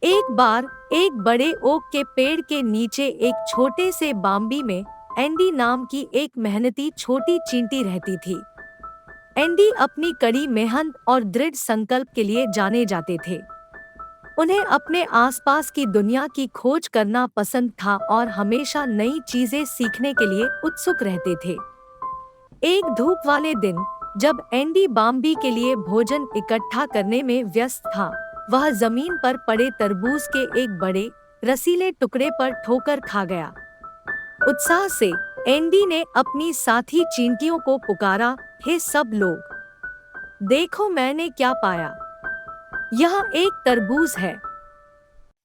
एक बार एक बड़े ओक के पेड़ के नीचे एक छोटे से बाम्बी में एंडी नाम की एक मेहनती छोटी चींटी रहती थी। एंडी अपनी कड़ी मेहनत और दृढ़ संकल्प के लिए जाने जाते थे। उन्हें अपने आसपास की दुनिया की खोज करना पसंद था और हमेशा नई चीजें सीखने के लिए उत्सुक रहते थे। एक धूप वाले दिन, जब एंडी बाम्बी के लिए भोजन इकट्ठा करने में व्यस्त था, वह जमीन पर पड़े तरबूज के एक बड़े, रसीले टुकड़े पर ठोकर खा गया। उत्साह से एंडी ने अपनी साथी चींटियों को पुकारा, हे सब लोग, देखो मैंने क्या पाया। यह एक तरबूज है।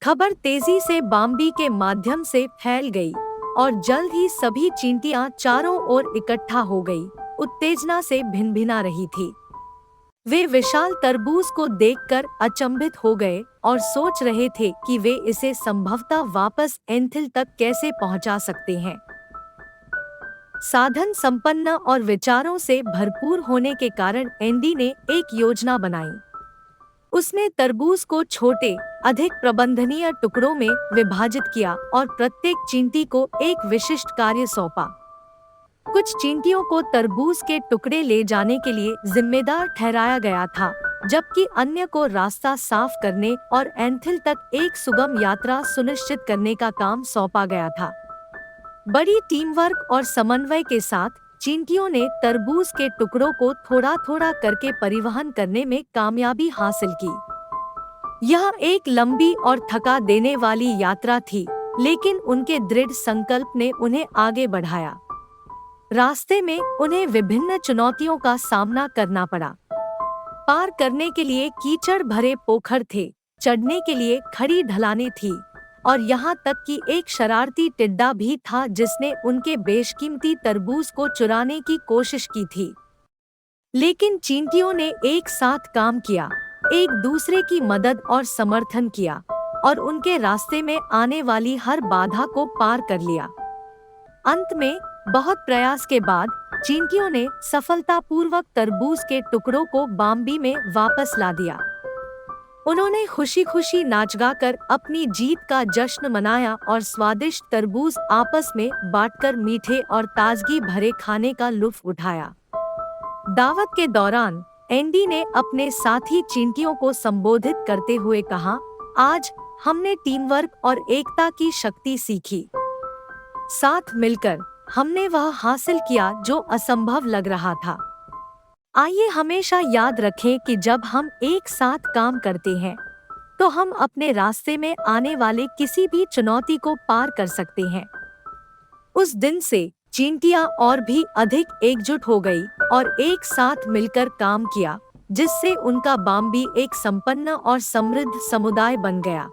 खबर तेजी से बाम्बी के माध्यम से फैल गई और जल्द ही सभी चींटियां चारों ओर इकट्ठा हो गई, उत्तेजना से भिनभिना रही थी। वे विशाल तरबूज को देखकर अचंभित हो गए और सोच रहे थे कि वे इसे संभवतः वापस एंथिल तक कैसे पहुंचा सकते हैं। साधन संपन्न और विचारों से भरपूर होने के कारण एंडी ने एक योजना बनाई। उसने तरबूज को छोटे, अधिक प्रबंधनीय टुकड़ों में विभाजित किया और प्रत्येक चींटी को एक विशिष्ट कार्य सौंपा। कुछ चींटियों को तरबूज के टुकड़े ले जाने के लिए जिम्मेदार ठहराया गया था, जबकि अन्य को रास्ता साफ करने और एंथिल तक एक सुगम यात्रा सुनिश्चित करने का काम सौंपा गया था। बड़ी टीम वर्क और समन्वय के साथ चींटियों ने तरबूज के टुकड़ों को थोड़ा थोड़ा करके परिवहन करने में कामयाबी हासिल की। यह एक लंबी और थका देने वाली यात्रा थी, लेकिन उनके दृढ़ संकल्प ने उन्हें आगे बढ़ाया। रास्ते में उन्हें विभिन्न चुनौतियों का सामना करना पड़ा। पार करने के लिए कीचड़ भरे पोखर थे, चढ़ने के लिए खड़ी ढलानें थी, और यहाँ तक कि एक शरारती टिड्डा भी था जिसने उनके बेशकीमती तरबूज को चुराने की कोशिश की थी। लेकिन चींटियों ने एक साथ काम किया, एक दूसरे की मदद और समर्थन किया, और उनके रास्ते में आने वाली हर बाधा को पार कर लिया। अंत में बहुत प्रयास के बाद चींटियों ने सफलतापूर्वक तरबूज के टुकड़ों को बाम्बी में वापस ला दिया। उन्होंने खुशी खुशी नाच गाकर अपनी जीत का जश्न मनाया और स्वादिष्ट तरबूज आपस में बांटकर मीठे और ताजगी भरे खाने का लुत्फ उठाया। दावत के दौरान एंडी ने अपने साथी चींटियों को संबोधित करते हुए कहा, आज हमने टीम वर्क और एकता की शक्ति सीखी। साथ मिलकर हमने वह हासिल किया जो असंभव लग रहा था। आइए हमेशा याद रखें कि जब हम एक साथ काम करते हैं, तो हम अपने रास्ते में आने वाले किसी भी चुनौती को पार कर सकते हैं। उस दिन से चींटियां और भी अधिक एकजुट हो गई और एक साथ मिलकर काम किया, जिससे उनका बाम्बी एक संपन्न और समृद्ध समुदाय बन गया।